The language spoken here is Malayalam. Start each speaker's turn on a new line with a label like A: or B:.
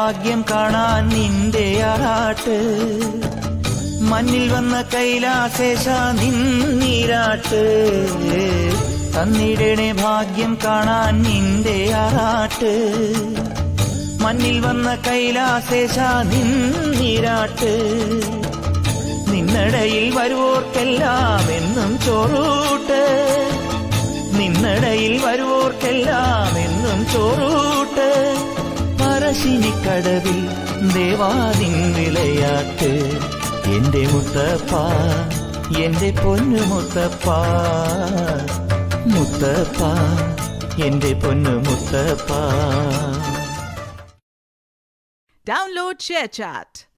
A: ഭാഗ്യം കാണാൻ നിന്റെ ആറാട്ട്. മണ്ണിൽ വന്ന കൈലാസേശ നിന്നീരാട്ട്. തന്നിടണേ ഭാഗ്യം കാണാൻ നിന്റെ ആറാട്ട്. മണ്ണിൽ വന്ന കൈലാസേശ നിന്നീരാട്ട്. നിന്നടയിൽ വരുവോർക്കെല്ലാം എന്നും ചോറൂട്ട്. നിന്നടയിൽ വരുവോർക്കെല്ലാം എന്നും ചോറൂട്ട്. പറശ്ശിനിക്കടവിൽ ദേവാദിൻ വിളയാട്ട്. എന്റെ മുത്തപ്പ, എന്റെ പൊന്നു മുത്തപ്പ, മുത്തപ്പ, എന്റെ പൊന്നു മുത്തപ്പ.
B: Download ShareChat.